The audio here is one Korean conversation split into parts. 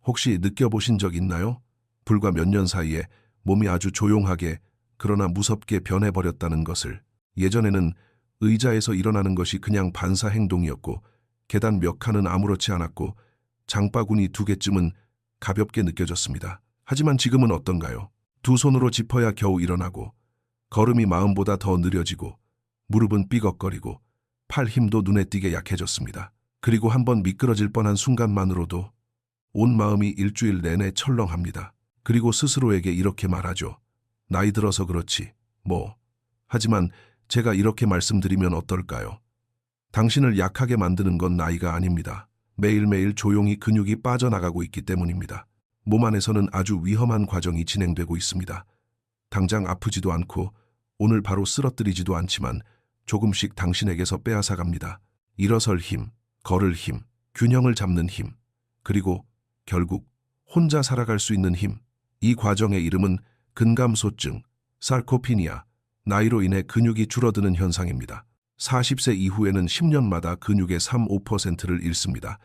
혹시 느껴보신 적 있나요? 불과 몇 년 사이에 몸이 아주 조용하게 그러나 무섭게 변해버렸다는 것을. 예전에는 의자에서 일어나는 것이 그냥 반사 행동이었고 계단 몇 칸은 아무렇지 않았고 장바구니 2개쯤은 가볍게 느껴졌습니다. 하지만 지금은 어떤가요? 두 손으로 짚어야 겨우 일어나고 걸음이 마음보다 더 느려지고 무릎은 삐걱거리고 팔 힘도 눈에 띄게 약해졌습니다. 그리고 한번 미끄러질 뻔한 순간만으로도 온 마음이 일주일 내내 철렁합니다. 그리고 스스로에게 이렇게 말하죠. 나이 들어서 그렇지, 뭐. 하지만 제가 이렇게 말씀드리면 어떨까요? 당신을 약하게 만드는 건 나이가 아닙니다. 매일매일 조용히 근육이 빠져나가고 있기 때문입니다. 몸 안에서는 아주 위험한 과정이 진행되고 있습니다. 당장 아프지도 않고 오늘 바로 쓰러뜨리지도 않지만 조금씩 당신에게서 빼앗아갑니다. 일어설 힘, 걸을 힘, 균형을 잡는 힘, 그리고 결국 혼자 살아갈 수 있는 힘. 이 과정의 이름은 근감소증, 사르코피니아, 나이로 인해 근육이 줄어드는 현상입니다. 40세 이후에는 10년마다 근육의 3~5%를 잃습니다.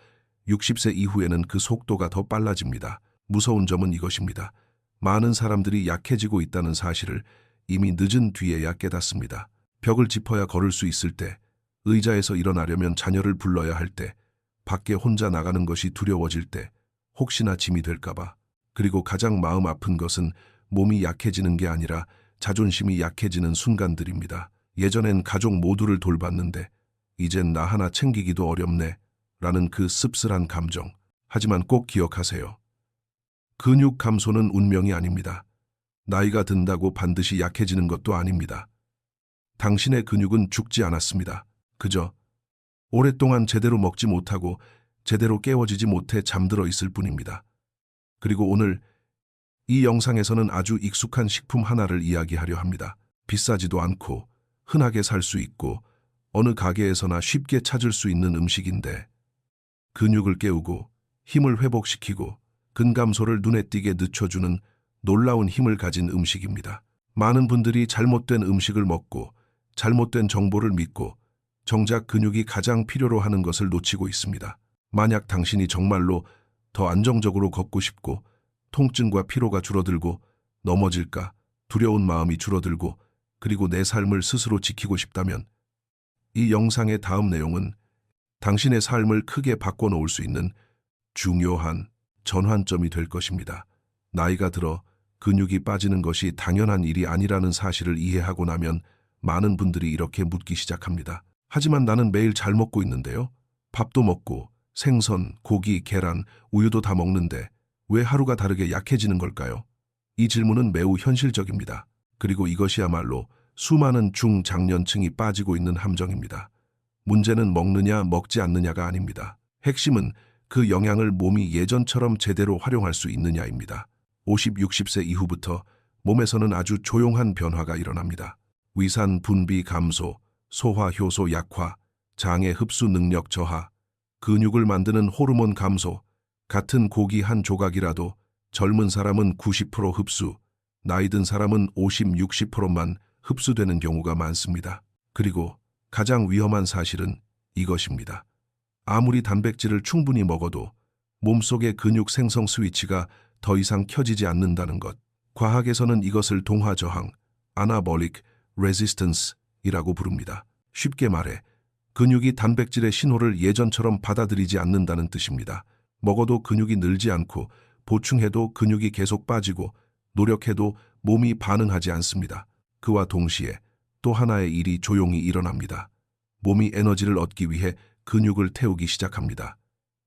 60세 이후에는 그 속도가 더 빨라집니다. 무서운 점은 이것입니다. 많은 사람들이 약해지고 있다는 사실을 이미 늦은 뒤에야 깨닫습니다. 벽을 짚어야 걸을 수 있을 때, 의자에서 일어나려면 자녀를 불러야 할 때, 밖에 혼자 나가는 것이 두려워질 때, 혹시나 짐이 될까봐. 그리고 가장 마음 아픈 것은 몸이 약해지는 게 아니라 자존심이 약해지는 순간들입니다. 예전엔 가족 모두를 돌봤는데 이젠 나 하나 챙기기도 어렵네 라는 그 씁쓸한 감정. 하지만 꼭 기억하세요. 근육 감소는 운명이 아닙니다. 나이가 든다고 반드시 약해지는 것도 아닙니다. 당신의 근육은 죽지 않았습니다. 그저 오랫동안 제대로 먹지 못하고 제대로 깨워지지 못해 잠들어 있을 뿐입니다. 그리고 오늘 이 영상에서는 아주 익숙한 식품 하나를 이야기하려 합니다. 비싸지도 않고 흔하게 살 수 있고 어느 가게에서나 쉽게 찾을 수 있는 음식인데 근육을 깨우고 힘을 회복시키고 근감소를 눈에 띄게 늦춰주는 놀라운 힘을 가진 음식입니다. 많은 분들이 잘못된 음식을 먹고 잘못된 정보를 믿고 정작 근육이 가장 필요로 하는 것을 놓치고 있습니다. 만약 당신이 정말로 더 안정적으로 걷고 싶고 통증과 피로가 줄어들고 넘어질까 두려운 마음이 줄어들고 그리고 내 삶을 스스로 지키고 싶다면 이 영상의 다음 내용은 당신의 삶을 크게 바꿔놓을 수 있는 중요한 전환점이 될 것입니다. 나이가 들어 근육이 빠지는 것이 당연한 일이 아니라는 사실을 이해하고 나면 많은 분들이 이렇게 묻기 시작합니다. 하지만 나는 매일 잘 먹고 있는데요. 밥도 먹고 생선, 고기, 계란, 우유도 다 먹는데 왜 하루가 다르게 약해지는 걸까요? 이 질문은 매우 현실적입니다. 그리고 이것이야말로 수많은 중장년층이 빠지고 있는 함정입니다. 문제는 먹느냐 먹지 않느냐가 아닙니다. 핵심은 그 영양을 몸이 예전처럼 제대로 활용할 수 있느냐입니다. 50, 60세 이후부터 몸에서는 아주 조용한 변화가 일어납니다. 위산 분비 감소, 소화 효소 약화, 장의 흡수 능력 저하, 근육을 만드는 호르몬 감소, 같은 고기 한 조각이라도 젊은 사람은 90% 흡수, 나이 든 사람은 50, 60%만 흡수되는 경우가 많습니다. 그리고 가장 위험한 사실은 이것입니다. 아무리 단백질을 충분히 먹어도 몸속의 근육 생성 스위치가 더 이상 켜지지 않는다는 것. 과학에서는 이것을 동화 저항, 아나볼릭 레지스턴스이라고 부릅니다. 쉽게 말해 근육이 단백질의 신호를 예전처럼 받아들이지 않는다는 뜻입니다. 먹어도 근육이 늘지 않고 보충해도 근육이 계속 빠지고 노력해도 몸이 반응하지 않습니다. 그와 동시에 또 하나의 일이 조용히 일어납니다. 몸이 에너지를 얻기 위해 근육을 태우기 시작합니다.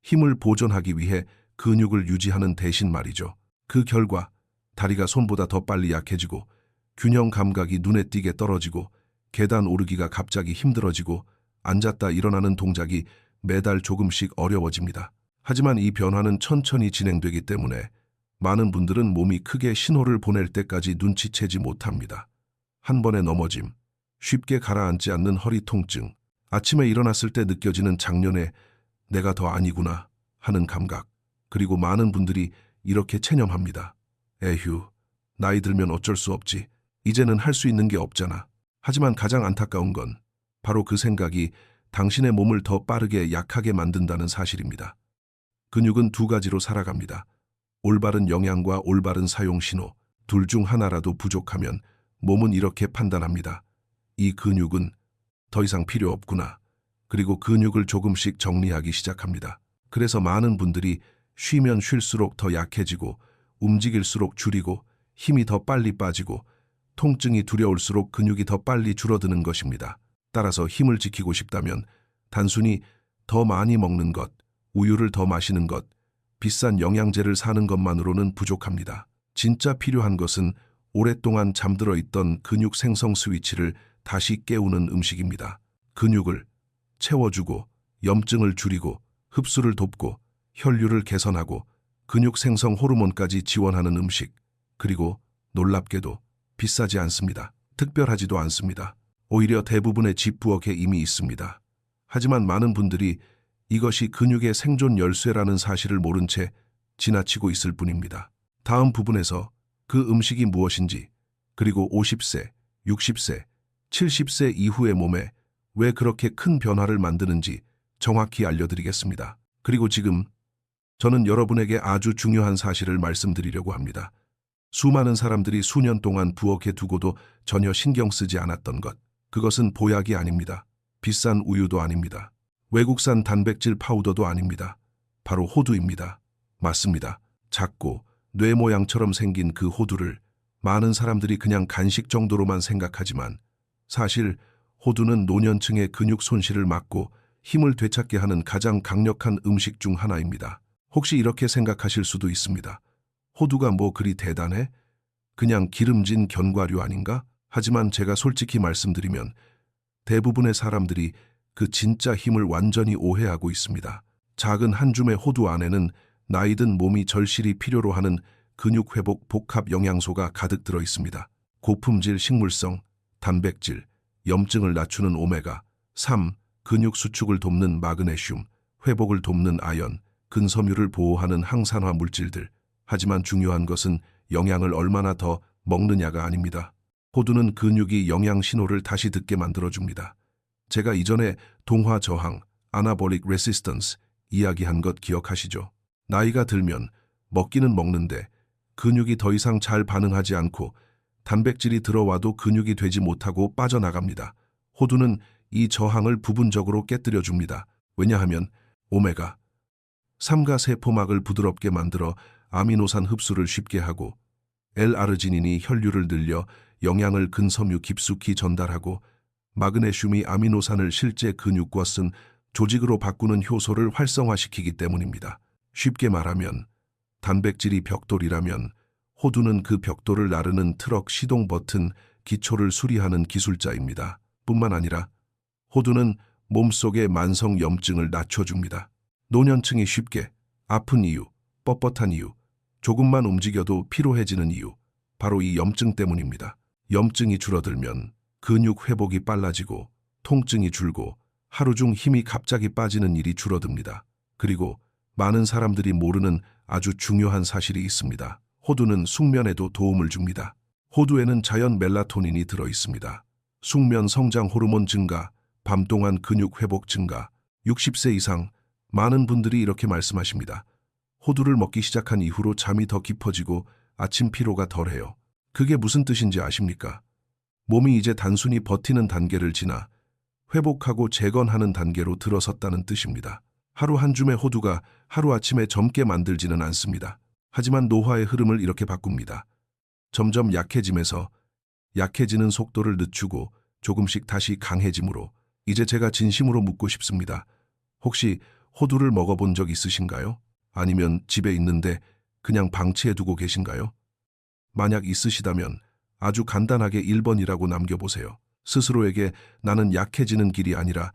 힘을 보존하기 위해 근육을 유지하는 대신 말이죠. 그 결과 다리가 손보다 더 빨리 약해지고 균형 감각이 눈에 띄게 떨어지고 계단 오르기가 갑자기 힘들어지고 앉았다 일어나는 동작이 매달 조금씩 어려워집니다. 하지만 이 변화는 천천히 진행되기 때문에 많은 분들은 몸이 크게 신호를 보낼 때까지 눈치채지 못합니다. 한 번의 넘어짐, 쉽게 가라앉지 않는 허리 통증, 아침에 일어났을 때 느껴지는 작년에 내가 더 아니구나 하는 감각, 그리고 많은 분들이 이렇게 체념합니다. 에휴, 나이 들면 어쩔 수 없지. 이제는 할 수 있는 게 없잖아. 하지만 가장 안타까운 건 바로 그 생각이 당신의 몸을 더 빠르게 약하게 만든다는 사실입니다. 근육은 두 가지로 살아갑니다. 올바른 영양과 올바른 사용 신호, 둘 중 하나라도 부족하면 몸은 이렇게 판단합니다. 이 근육은 더 이상 필요 없구나. 그리고 근육을 조금씩 정리하기 시작합니다. 그래서 많은 분들이 쉬면 쉴수록 더 약해지고 움직일수록 줄이고 힘이 더 빨리 빠지고 통증이 두려울수록 근육이 더 빨리 줄어드는 것입니다. 따라서 힘을 지키고 싶다면 단순히 더 많이 먹는 것, 우유를 더 마시는 것, 비싼 영양제를 사는 것만으로는 부족합니다. 진짜 필요한 것은 오랫동안 잠들어 있던 근육 생성 스위치를 다시 깨우는 음식입니다. 근육을 채워주고 염증을 줄이고 흡수를 돕고 혈류를 개선하고 근육 생성 호르몬까지 지원하는 음식, 그리고 놀랍게도 비싸지 않습니다. 특별하지도 않습니다. 오히려 대부분의 집부엌에 이미 있습니다. 하지만 많은 분들이 이것이 근육의 생존 열쇠라는 사실을 모른 채 지나치고 있을 뿐입니다. 다음 부분에서 그 음식이 무엇인지, 그리고 50세, 60세, 70세 이후의 몸에 왜 그렇게 큰 변화를 만드는지 정확히 알려드리겠습니다. 그리고 지금 저는 여러분에게 아주 중요한 사실을 말씀드리려고 합니다. 수많은 사람들이 수년 동안 부엌에 두고도 전혀 신경 쓰지 않았던 것. 그것은 보약이 아닙니다. 비싼 우유도 아닙니다. 외국산 단백질 파우더도 아닙니다. 바로 호두입니다. 맞습니다. 작고 뇌 모양처럼 생긴 그 호두를 많은 사람들이 그냥 간식 정도로만 생각하지만 사실 호두는 노년층의 근육 손실을 막고 힘을 되찾게 하는 가장 강력한 음식 중 하나입니다. 혹시 이렇게 생각하실 수도 있습니다. 호두가 뭐 그리 대단해? 그냥 기름진 견과류 아닌가? 하지만 제가 솔직히 말씀드리면 대부분의 사람들이 그 진짜 힘을 완전히 오해하고 있습니다. 작은 한 줌의 호두 안에는 나이든 몸이 절실히 필요로 하는 근육 회복 복합 영양소가 가득 들어 있습니다. 고품질 식물성, 단백질, 염증을 낮추는 오메가 3, 근육 수축을 돕는 마그네슘, 회복을 돕는 아연, 근섬유를 보호하는 항산화 물질들. 하지만 중요한 것은 영양을 얼마나 더 먹느냐가 아닙니다. 호두는 근육이 영양 신호를 다시 듣게 만들어줍니다. 제가 이전에 동화 저항, 아나볼릭 레시스턴스 이야기한 것 기억하시죠? 나이가 들면 먹기는 먹는데 근육이 더 이상 잘 반응하지 않고 단백질이 들어와도 근육이 되지 못하고 빠져나갑니다. 호두는 이 저항을 부분적으로 깨뜨려줍니다. 왜냐하면 오메가 3가 세포막을 부드럽게 만들어 아미노산 흡수를 쉽게 하고 L-아르지닌이 혈류를 늘려 영양을 근섬유 깊숙이 전달하고 마그네슘이 아미노산을 실제 근육과 쓴 조직으로 바꾸는 효소를 활성화시키기 때문입니다. 쉽게 말하면 단백질이 벽돌이라면 호두는 그 벽돌을 나르는 트럭 시동 버튼, 기초를 수리하는 기술자입니다. 뿐만 아니라 호두는 몸속의 만성 염증을 낮춰줍니다. 노년층이 쉽게 아픈 이유, 뻣뻣한 이유, 조금만 움직여도 피로해지는 이유, 바로 이 염증 때문입니다. 염증이 줄어들면 근육 회복이 빨라지고 통증이 줄고 하루 중 힘이 갑자기 빠지는 일이 줄어듭니다. 그리고 많은 사람들이 모르는 아주 중요한 사실이 있습니다. 호두는 숙면에도 도움을 줍니다. 호두에는 자연 멜라토닌이 들어 있습니다. 숙면 성장 호르몬 증가, 밤 동안 근육 회복 증가. 60세 이상 많은 분들이 이렇게 말씀하십니다. 호두를 먹기 시작한 이후로 잠이 더 깊어지고 아침 피로가 덜해요. 그게 무슨 뜻인지 아십니까? 몸이 이제 단순히 버티는 단계를 지나 회복하고 재건하는 단계로 들어섰다는 뜻입니다. 하루 한 줌의 호두가 하루아침에 젊게 만들지는 않습니다. 하지만 노화의 흐름을 이렇게 바꿉니다. 점점 약해짐에서 약해지는 속도를 늦추고 조금씩 다시 강해짐으로. 이제 제가 진심으로 묻고 싶습니다. 혹시 호두를 먹어본 적 있으신가요? 아니면 집에 있는데 그냥 방치해두고 계신가요? 만약 있으시다면 아주 간단하게 1번이라고 남겨보세요. 스스로에게 나는 약해지는 길이 아니라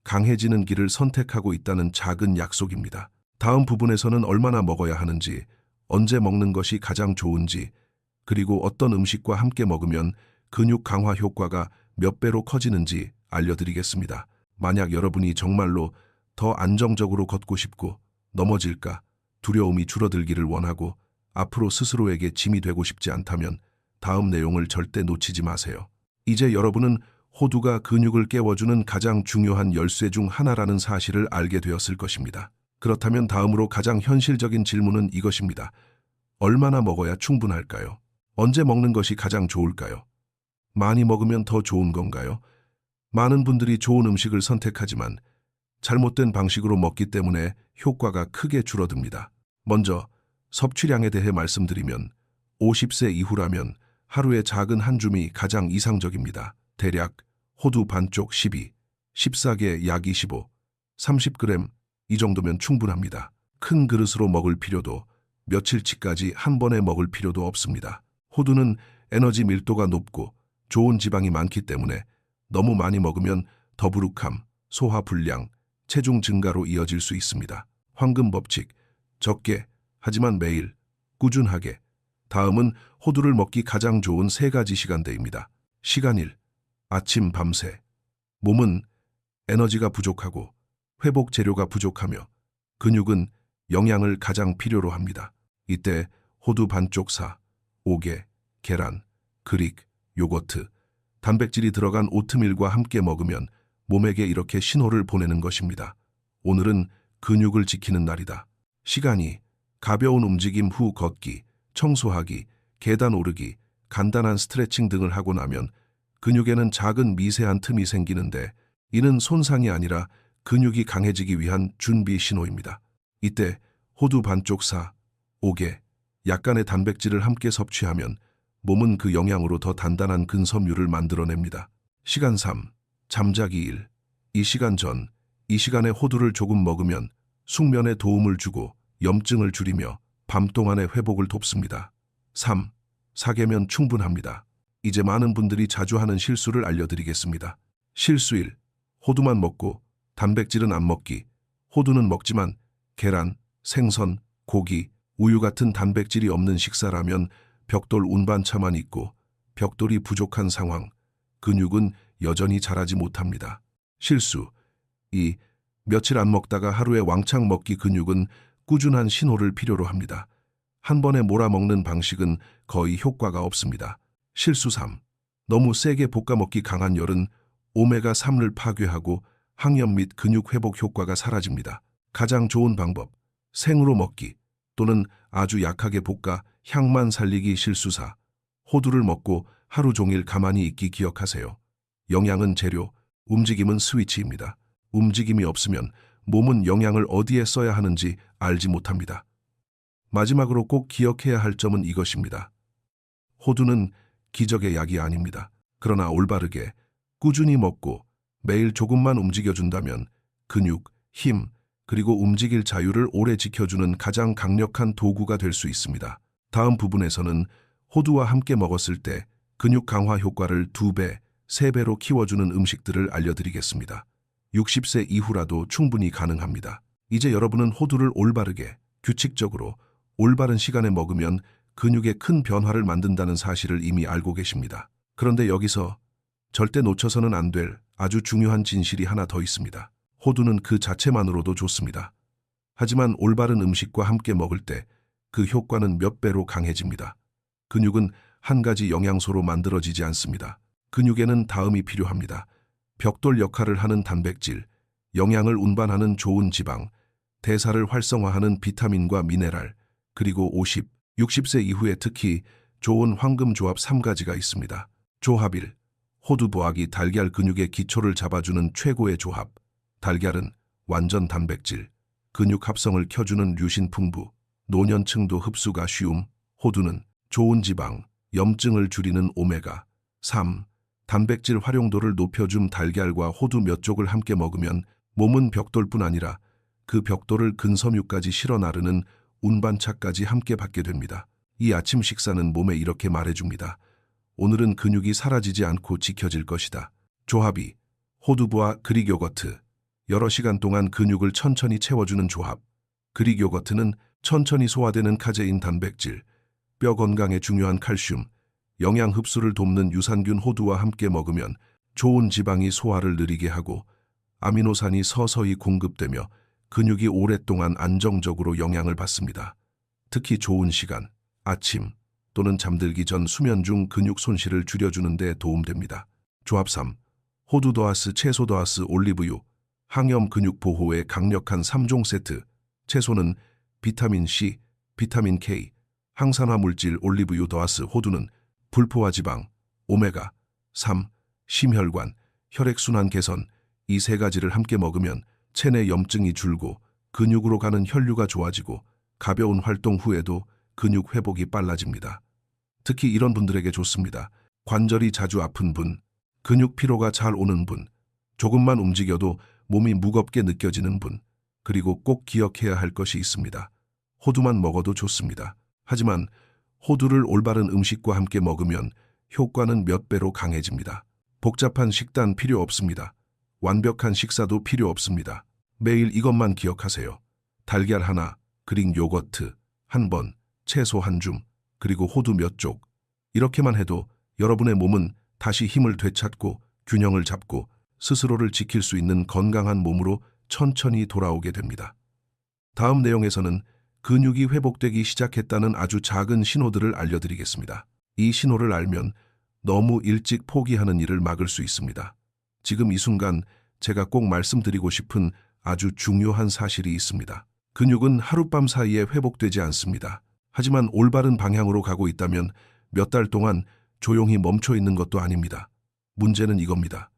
강해지는 길을 선택하고 있다는 작은 약속입니다. 다음 부분에서는 얼마나 먹어야 하는지, 언제 먹는 것이 가장 좋은지, 그리고 어떤 음식과 함께 먹으면 근육 강화 효과가 몇 배로 커지는지 알려드리겠습니다. 만약 여러분이 정말로 더 안정적으로 걷고 싶고 넘어질까 두려움이 줄어들기를 원하고 앞으로 스스로에게 짐이 되고 싶지 않다면 다음 내용을 절대 놓치지 마세요. 이제 여러분은 호두가 근육을 깨워주는 가장 중요한 열쇠 중 하나라는 사실을 알게 되었을 것입니다. 그렇다면 다음으로 가장 현실적인 질문은 이것입니다. 얼마나 먹어야 충분할까요? 언제 먹는 것이 가장 좋을까요? 많이 먹으면 더 좋은 건가요? 많은 분들이 좋은 음식을 선택하지만 잘못된 방식으로 먹기 때문에 효과가 크게 줄어듭니다. 먼저 섭취량에 대해 말씀드리면 50세 이후라면 하루에 작은 한 줌이 가장 이상적입니다. 대략 호두 반쪽 12, 14개 약 25, 30g 이 정도면 충분합니다. 큰 그릇으로 먹을 필요도 며칠치까지 한 번에 먹을 필요도 없습니다. 호두는 에너지 밀도가 높고 좋은 지방이 많기 때문에 너무 많이 먹으면 더부룩함, 소화불량, 체중 증가로 이어질 수 있습니다. 황금 법칙, 적게 하지만 매일, 꾸준하게. 다음은 호두를 먹기 가장 좋은 3가지 시간대입니다. 시간 1. 아침 밤새. 몸은 에너지가 부족하고 회복 재료가 부족하며 근육은 영양을 가장 필요로 합니다. 이때 호두 반쪽 4, 5개, 계란, 그릭, 요거트, 단백질이 들어간 오트밀과 함께 먹으면 몸에게 이렇게 신호를 보내는 것입니다. 오늘은 근육을 지키는 날이다. 시간이 가벼운 움직임 후 걷기, 청소하기, 계단 오르기, 간단한 스트레칭 등을 하고 나면 근육에는 작은 미세한 틈이 생기는데 이는 손상이 아니라 근육이 강해지기 위한 준비 신호입니다. 이때 호두 반쪽 4, 5개, 약간의 단백질을 함께 섭취하면 몸은 그 영양으로 더 단단한 근섬유를 만들어냅니다. 시간 3. 잠자기 1. 이 시간 전, 이 시간에 호두를 조금 먹으면 숙면에 도움을 주고 염증을 줄이며 밤 동안의 회복을 돕습니다. 3. 4개면 충분합니다. 이제 많은 분들이 자주 하는 실수를 알려드리겠습니다. 실수 1. 호두만 먹고 단백질은 안 먹기. 호두는 먹지만 계란, 생선, 고기, 우유 같은 단백질이 없는 식사라면 벽돌 운반차만 있고 벽돌이 부족한 상황, 근육은 여전히 자라지 못합니다. 실수 2. 며칠 안 먹다가 하루에 왕창 먹기. 근육은 꾸준한 신호를 필요로 합니다. 한 번에 몰아먹는 방식은 거의 효과가 없습니다. 실수 3. 너무 세게 볶아먹기. 강한 열은 오메가3를 파괴하고 항염 및 근육 회복 효과가 사라집니다. 가장 좋은 방법, 생으로 먹기 또는 아주 약하게 볶아 향만 살리기. 실수 4. 호두를 먹고 하루 종일 가만히 있기. 기억하세요. 영양은 재료, 움직임은 스위치입니다. 움직임이 없으면 몸은 영양을 어디에 써야 하는지 알지 못합니다. 마지막으로 꼭 기억해야 할 점은 이것입니다. 호두는 기적의 약이 아닙니다. 그러나 올바르게 꾸준히 먹고 매일 조금만 움직여준다면 근육, 힘, 그리고 움직일 자유를 오래 지켜주는 가장 강력한 도구가 될 수 있습니다. 다음 부분에서는 호두와 함께 먹었을 때 근육 강화 효과를 2배, 3배로 키워주는 음식들을 알려드리겠습니다. 60세 이후라도 충분히 가능합니다. 이제 여러분은 호두를 올바르게, 규칙적으로, 올바른 시간에 먹으면 근육에 큰 변화를 만든다는 사실을 이미 알고 계십니다. 그런데 여기서 절대 놓쳐서는 안 될 아주 중요한 진실이 하나 더 있습니다. 호두는 그 자체만으로도 좋습니다. 하지만 올바른 음식과 함께 먹을 때 그 효과는 몇 배로 강해집니다. 근육은 한 가지 영양소로 만들어지지 않습니다. 근육에는 다음이 필요합니다. 벽돌 역할을 하는 단백질, 영양을 운반하는 좋은 지방, 대사를 활성화하는 비타민과 미네랄, 그리고 50, 60세 이후에 특히 좋은 황금 조합 3가지가 있습니다. 조합 1. 호두 보아기 달걀. 근육의 기초를 잡아주는 최고의 조합. 달걀은 완전 단백질, 근육 합성을 켜주는 류신 풍부, 노년층도 흡수가 쉬움. 호두는 좋은 지방, 염증을 줄이는 오메가 3, 단백질 활용도를 높여줌. 달걀과 호두 몇 쪽을 함께 먹으면 몸은 벽돌뿐 아니라 그 벽돌을 근섬유까지 실어 나르는 운반차까지 함께 받게 됩니다. 이 아침 식사는 몸에 이렇게 말해줍니다. 오늘은 근육이 사라지지 않고 지켜질 것이다. 조합 2. 호두부와 그릭 요거트. 여러 시간 동안 근육을 천천히 채워주는 조합. 그릭 요거트는 천천히 소화되는 카제인 단백질, 뼈 건강에 중요한 칼슘, 영양 흡수를 돕는 유산균. 호두와 함께 먹으면 좋은 지방이 소화를 느리게 하고 아미노산이 서서히 공급되며 근육이 오랫동안 안정적으로 영양을 받습니다. 특히 좋은 시간, 아침 또는 잠들기 전 수면 중 근육 손실을 줄여주는 데 도움됩니다. 조합 3. 호두 더하스 채소 더하스 올리브유. 항염 근육 보호에 강력한 3종 세트. 채소는 비타민 C, 비타민 K, 항산화 물질 올리브유 더하스 호두는 불포화 지방, 오메가 3, 심혈관, 혈액순환 개선 이 세 가지를 함께 먹으면 체내 염증이 줄고 근육으로 가는 혈류가 좋아지고 가벼운 활동 후에도 근육 회복이 빨라집니다. 특히 이런 분들에게 좋습니다. 관절이 자주 아픈 분, 근육 피로가 잘 오는 분, 조금만 움직여도 몸이 무겁게 느껴지는 분, 그리고 꼭 기억해야 할 것이 있습니다. 호두만 먹어도 좋습니다. 하지만 호두를 올바른 음식과 함께 먹으면 효과는 몇 배로 강해집니다. 복잡한 식단 필요 없습니다. 완벽한 식사도 필요 없습니다. 매일 이것만 기억하세요. 달걀 하나, 그릭 요거트 한 번, 채소 한 줌, 그리고 호두 몇 쪽. 이렇게만 해도 여러분의 몸은 다시 힘을 되찾고 균형을 잡고 스스로를 지킬 수 있는 건강한 몸으로 천천히 돌아오게 됩니다. 다음 내용에서는 근육이 회복되기 시작했다는 아주 작은 신호들을 알려드리겠습니다. 이 신호를 알면 너무 일찍 포기하는 일을 막을 수 있습니다. 지금 이 순간 제가 꼭 말씀드리고 싶은 아주 중요한 사실이 있습니다. 근육은 하룻밤 사이에 회복되지 않습니다. 하지만 올바른 방향으로 가고 있다면 몇 달 동안 조용히 멈춰 있는 것도 아닙니다. 문제는 이겁니다.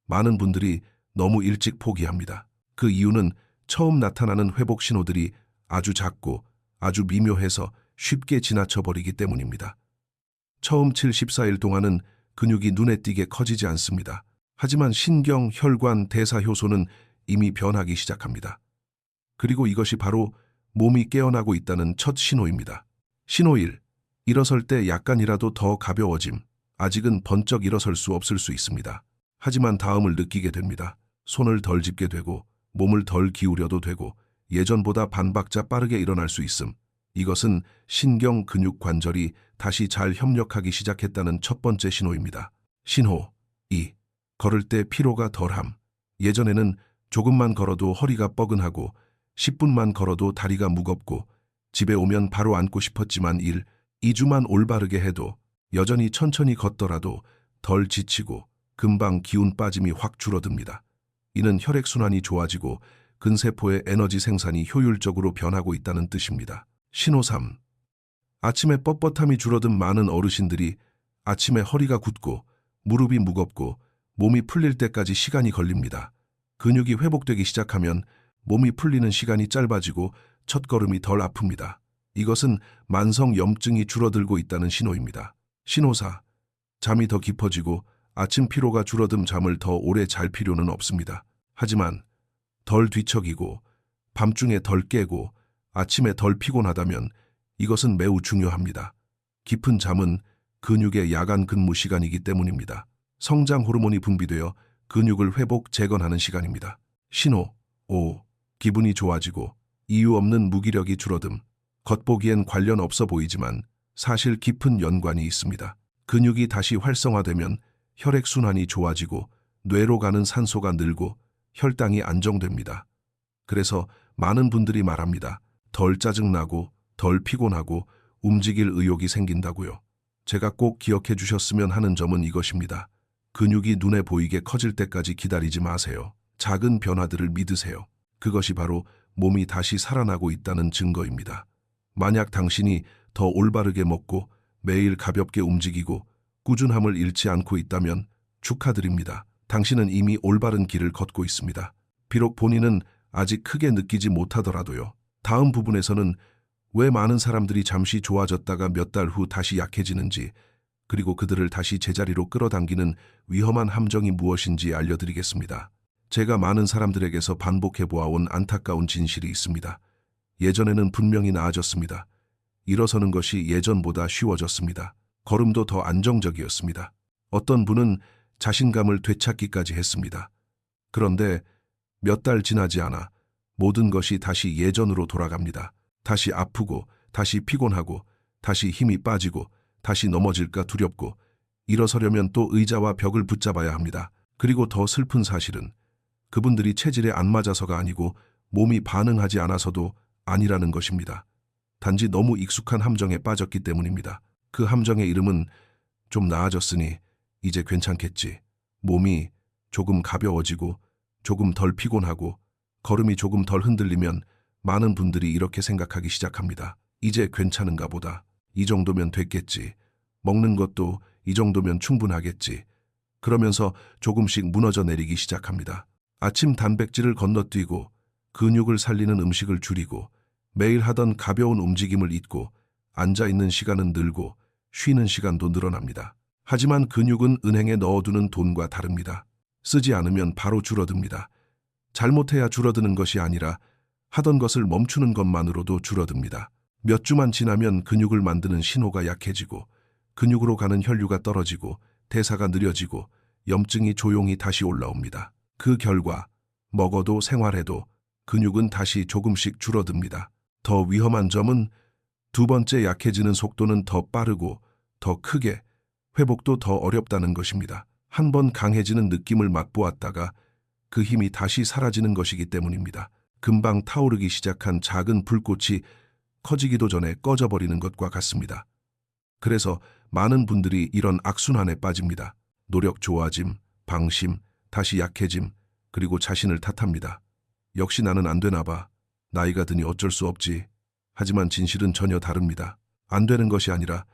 많은 분들이 너무 일찍 포기합니다. 그 이유는 처음 나타나는 회복 신호들이 아주 작고 아주 미묘해서 쉽게 지나쳐 버리기 때문입니다. 처음 74일 동안은 근육이 눈에 띄게 커지지 않습니다. 하지만 신경, 혈관, 대사 효소는 이미 변하기 시작합니다. 그리고 이것이 바로 몸이 깨어나고 있다는 첫 신호입니다. 신호 1. 일어설 때 약간이라도 더 가벼워짐. 아직은 번쩍 일어설 수 없을 수 있습니다. 하지만 다음을 느끼게 됩니다. 손을 덜 짚게 되고 몸을 덜 기울여도 되고 예전보다 반박자 빠르게 일어날 수 있음. 이것은 신경, 근육, 관절이 다시 잘 협력하기 시작했다는 첫 번째 신호입니다. 신호 2. 걸을 때 피로가 덜함. 예전에는 조금만 걸어도 허리가 뻐근하고 10분만 걸어도 다리가 무겁고 집에 오면 바로 앉고 싶었지만 2주만 올바르게 해도 여전히 천천히 걷더라도 덜 지치고 금방 기운 빠짐이 확 줄어듭니다. 이는 혈액순환이 좋아지고 근세포의 에너지 생산이 효율적으로 변하고 있다는 뜻입니다. 신호 3. 아침에 뻣뻣함이 줄어든 많은 어르신들이 아침에 허리가 굳고 무릎이 무겁고 몸이 풀릴 때까지 시간이 걸립니다. 근육이 회복되기 시작하면 몸이 풀리는 시간이 짧아지고 첫걸음이 덜 아픕니다. 이것은 만성 염증이 줄어들고 있다는 신호입니다. 신호 4. 잠이 더 깊어지고 아침 피로가 줄어든 잠을 더 오래 잘 필요는 없습니다. 하지만 덜 뒤척이고 밤중에 덜 깨고 아침에 덜 피곤하다면 이것은 매우 중요합니다. 깊은 잠은 근육의 야간 근무 시간이기 때문입니다. 성장 호르몬이 분비되어 근육을 회복 재건하는 시간입니다. 신호 5. 기분이 좋아지고 이유 없는 무기력이 줄어듦. 겉보기엔 관련 없어 보이지만 사실 깊은 연관이 있습니다. 근육이 다시 활성화되면 혈액순환이 좋아지고 뇌로 가는 산소가 늘고 혈당이 안정됩니다. 그래서 많은 분들이 말합니다. 덜 짜증나고 덜 피곤하고 움직일 의욕이 생긴다고요. 제가 꼭 기억해 주셨으면 하는 점은 이것입니다. 근육이 눈에 보이게 커질 때까지 기다리지 마세요. 작은 변화들을 믿으세요. 그것이 바로 몸이 다시 살아나고 있다는 증거입니다. 만약 당신이 더 올바르게 먹고 매일 가볍게 움직이고 꾸준함을 잃지 않고 있다면 축하드립니다. 당신은 이미 올바른 길을 걷고 있습니다. 비록 본인은 아직 크게 느끼지 못하더라도요. 다음 부분에서는 왜 많은 사람들이 잠시 좋아졌다가 몇 달 후 다시 약해지는지, 그리고 그들을 다시 제자리로 끌어당기는 위험한 함정이 무엇인지 알려드리겠습니다. 제가 많은 사람들에게서 반복해 보아온 안타까운 진실이 있습니다. 예전에는 분명히 나아졌습니다. 일어서는 것이 예전보다 쉬워졌습니다. 걸음도 더 안정적이었습니다. 어떤 분은 자신감을 되찾기까지 했습니다. 그런데 몇 달 지나지 않아 모든 것이 다시 예전으로 돌아갑니다. 다시 아프고, 다시 피곤하고, 다시 힘이 빠지고, 다시 넘어질까 두렵고, 일어서려면 또 의자와 벽을 붙잡아야 합니다. 그리고 더 슬픈 사실은 그분들이 체질에 안 맞아서가 아니고 몸이 반응하지 않아서도 아니라는 것입니다. 단지 너무 익숙한 함정에 빠졌기 때문입니다. 그 함정의 이름은 좀 나아졌으니 이제 괜찮겠지. 몸이 조금 가벼워지고 조금 덜 피곤하고 걸음이 조금 덜 흔들리면 많은 분들이 이렇게 생각하기 시작합니다. 이제 괜찮은가 보다. 이 정도면 됐겠지. 먹는 것도 이 정도면 충분하겠지. 그러면서 조금씩 무너져 내리기 시작합니다. 아침 단백질을 건너뛰고 근육을 살리는 음식을 줄이고 매일 하던 가벼운 움직임을 잊고 앉아있는 시간은 늘고 쉬는 시간도 늘어납니다. 하지만 근육은 은행에 넣어두는 돈과 다릅니다. 쓰지 않으면 바로 줄어듭니다. 잘못해야 줄어드는 것이 아니라 하던 것을 멈추는 것만으로도 줄어듭니다. 몇 주만 지나면 근육을 만드는 신호가 약해지고 근육으로 가는 혈류가 떨어지고 대사가 느려지고 염증이 조용히 다시 올라옵니다. 그 결과 먹어도 생활해도 근육은 다시 조금씩 줄어듭니다. 더 위험한 점은 두 번째 약해지는 속도는 더 빠르고 더 크게 회복도 더 어렵다는 것입니다. 한 번 강해지는 느낌을 맛보았다가 그 힘이 다시 사라지는 것이기 때문입니다. 금방 타오르기 시작한 작은 불꽃이 커지기도 전에 꺼져버리는 것과 같습니다. 그래서 많은 분들이 이런 악순환에 빠집니다. 노력 좋아짐, 방심, 다시 약해짐, 그리고 자신을 탓합니다. 역시 나는 안 되나 봐. 나이가 드니 어쩔 수 없지. 하지만 진실은 전혀 다릅니다. 안 되는 것이 아니라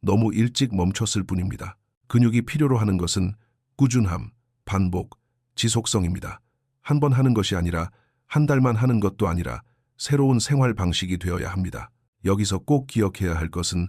너무 일찍 멈췄을 뿐입니다. 근육이 필요로 하는 것은 꾸준함, 반복, 지속성입니다. 한 번 하는 것이 아니라 한 달만 하는 것도 아니라 새로운 생활 방식이 되어야 합니다. 여기서 꼭 기억해야 할 것은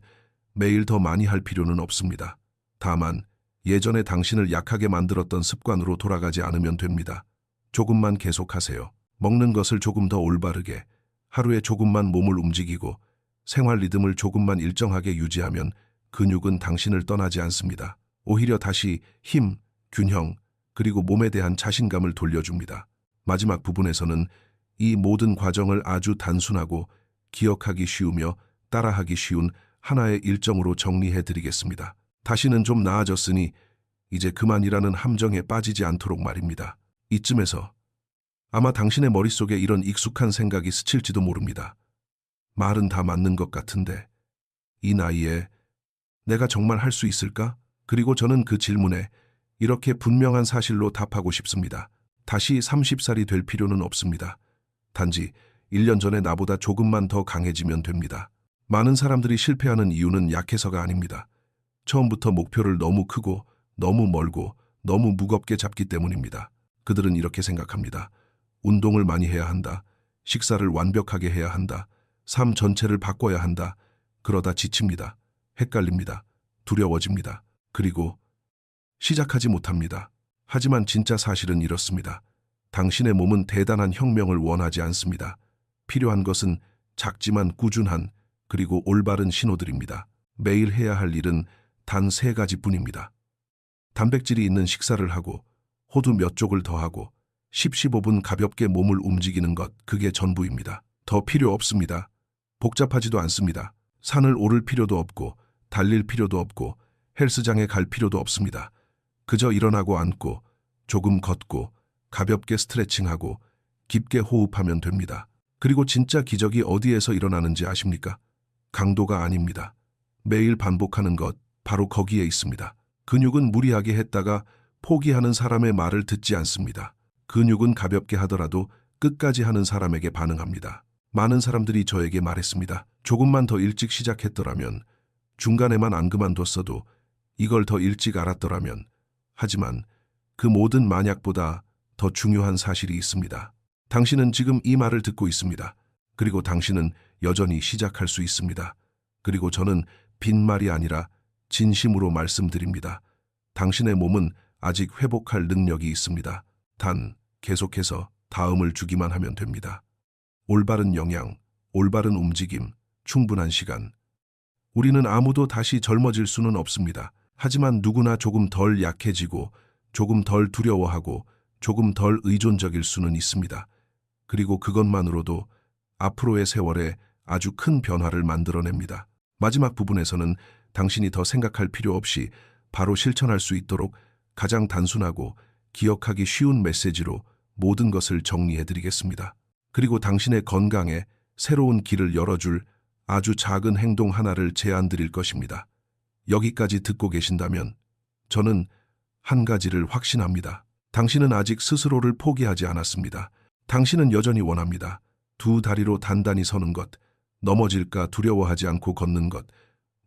매일 더 많이 할 필요는 없습니다. 다만 예전에 당신을 약하게 만들었던 습관으로 돌아가지 않으면 됩니다. 조금만 계속하세요. 먹는 것을 조금 더 올바르게, 하루에 조금만 몸을 움직이고 생활 리듬을 조금만 일정하게 유지하면 근육은 당신을 떠나지 않습니다. 오히려 다시 힘, 균형, 그리고 몸에 대한 자신감을 돌려줍니다. 마지막 부분에서는 이 모든 과정을 아주 단순하고 기억하기 쉬우며 따라하기 쉬운 하나의 일정으로 정리해드리겠습니다. 다시는 좀 나아졌으니 이제 그만이라는 함정에 빠지지 않도록 말입니다. 이쯤에서 아마 당신의 머릿속에 이런 익숙한 생각이 스칠지도 모릅니다. 말은 다 맞는 것 같은데 이 나이에 내가 정말 할 수 있을까? 그리고 저는 그 질문에 이렇게 분명한 사실로 답하고 싶습니다. 다시 30살이 될 필요는 없습니다. 단지 1년 전에 나보다 조금만 더 강해지면 됩니다. 많은 사람들이 실패하는 이유는 약해서가 아닙니다. 처음부터 목표를 너무 크고 너무 멀고 너무 무겁게 잡기 때문입니다. 그들은 이렇게 생각합니다. 운동을 많이 해야 한다. 식사를 완벽하게 해야 한다. 삶 전체를 바꿔야 한다. 그러다 지칩니다. 헷갈립니다. 두려워집니다. 그리고 시작하지 못합니다. 하지만 진짜 사실은 이렇습니다. 당신의 몸은 대단한 혁명을 원하지 않습니다. 필요한 것은 작지만 꾸준한 그리고 올바른 신호들입니다. 매일 해야 할 일은 단 3가지뿐입니다. 단백질이 있는 식사를 하고 호두 몇 쪽을 더하고 10-15분 가볍게 몸을 움직이는 것, 그게 전부입니다. 더 필요 없습니다. 복잡하지도 않습니다. 산을 오를 필요도 없고 달릴 필요도 없고 헬스장에 갈 필요도 없습니다. 그저 일어나고 앉고 조금 걷고 가볍게 스트레칭하고 깊게 호흡하면 됩니다. 그리고 진짜 기적이 어디에서 일어나는지 아십니까? 강도가 아닙니다. 매일 반복하는 것, 바로 거기에 있습니다. 근육은 무리하게 했다가 포기하는 사람의 말을 듣지 않습니다. 근육은 가볍게 하더라도 끝까지 하는 사람에게 반응합니다. 많은 사람들이 저에게 말했습니다. 조금만 더 일찍 시작했더라면, 중간에만 안 그만뒀어도, 이걸 더 일찍 알았더라면. 하지만 그 모든 만약보다 더 중요한 사실이 있습니다. 당신은 지금 이 말을 듣고 있습니다. 그리고 당신은 여전히 시작할 수 있습니다. 그리고 저는 빈말이 아니라 진심으로 말씀드립니다. 당신의 몸은 아직 회복할 능력이 있습니다. 단 계속해서 다음을 주기만 하면 됩니다. 올바른 영양, 올바른 움직임, 충분한 시간. 우리는 아무도 다시 젊어질 수는 없습니다. 하지만 누구나 조금 덜 약해지고 조금 덜 두려워하고 조금 덜 의존적일 수는 있습니다. 그리고 그것만으로도 앞으로의 세월에 아주 큰 변화를 만들어냅니다. 마지막 부분에서는 당신이 더 생각할 필요 없이 바로 실천할 수 있도록 가장 단순하고 기억하기 쉬운 메시지로 모든 것을 정리해드리겠습니다. 그리고 당신의 건강에 새로운 길을 열어줄 아주 작은 행동 하나를 제안드릴 것입니다. 여기까지 듣고 계신다면 저는 한 가지를 확신합니다. 당신은 아직 스스로를 포기하지 않았습니다. 당신은 여전히 원합니다. 두 다리로 단단히 서는 것, 넘어질까 두려워하지 않고 걷는 것,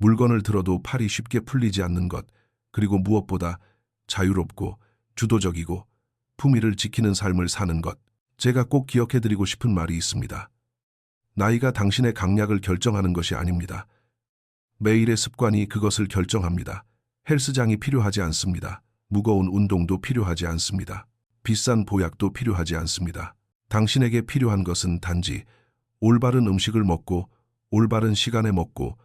물건을 들어도 팔이 쉽게 풀리지 않는 것, 그리고 무엇보다 자유롭고 주도적이고 품위를 지키는 삶을 사는 것. 제가 꼭 기억해드리고 싶은 말이 있습니다. 나이가 당신의 강약을 결정하는 것이 아닙니다. 매일의 습관이 그것을 결정합니다. 헬스장이 필요하지 않습니다. 무거운 운동도 필요하지 않습니다. 비싼 보약도 필요하지 않습니다. 당신에게 필요한 것은 단지 올바른 음식을 먹고 올바른 시간에 먹고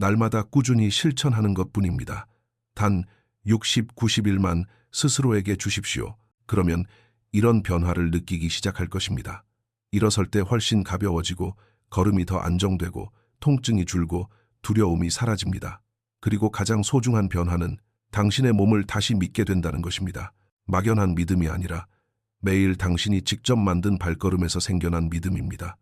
날마다 꾸준히 실천하는 것뿐입니다. 단 60, 90일만 스스로에게 주십시오. 그러면 이런 변화를 느끼기 시작할 것입니다. 일어설 때 훨씬 가벼워지고 걸음이 더 안정되고 통증이 줄고 두려움이 사라집니다. 그리고 가장 소중한 변화는 당신의 몸을 다시 믿게 된다는 것입니다. 막연한 믿음이 아니라 매일 당신이 직접 만든 발걸음에서 생겨난 믿음입니다.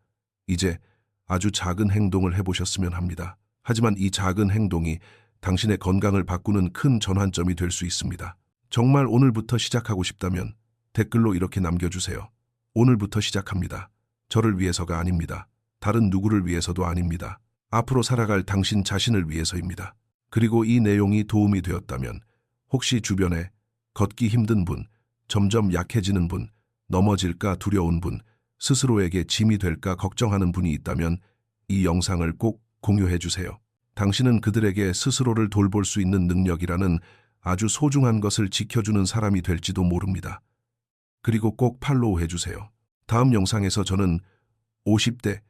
이제 아주 작은 행동을 해보셨으면 합니다. 하지만 이 작은 행동이 당신의 건강을 바꾸는 큰 전환점이 될 수 있습니다. 정말 오늘부터 시작하고 싶다면 댓글로 이렇게 남겨주세요. 오늘부터 시작합니다. 저를 위해서가 아닙니다. 다른 누구를 위해서도 아닙니다. 앞으로 살아갈 당신 자신을 위해서입니다. 그리고 이 내용이 도움이 되었다면 혹시 주변에 걷기 힘든 분, 점점 약해지는 분, 넘어질까 두려운 분, 스스로에게 짐이 될까 걱정하는 분이 있다면 이 영상을 꼭 공유해 주세요. 당신은 그들에게 스스로를 돌볼 수 있는 능력이라는 아주 소중한 것을 지켜주는 사람이 될지도 모릅니다. 그리고 꼭 팔로우 해주세요. 다음 영상에서 저는 50대,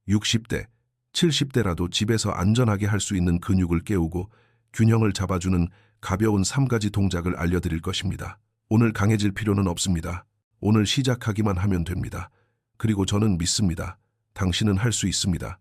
60대, 70대라도 집에서 안전하게 할 수 있는 근육을 깨우고 균형을 잡아주는 가벼운 3가지 동작을 알려드릴 것입니다. 오늘 강해질 필요는 없습니다. 오늘 시작하기만 하면 됩니다. 그리고 저는 믿습니다. 당신은 할 수 있습니다.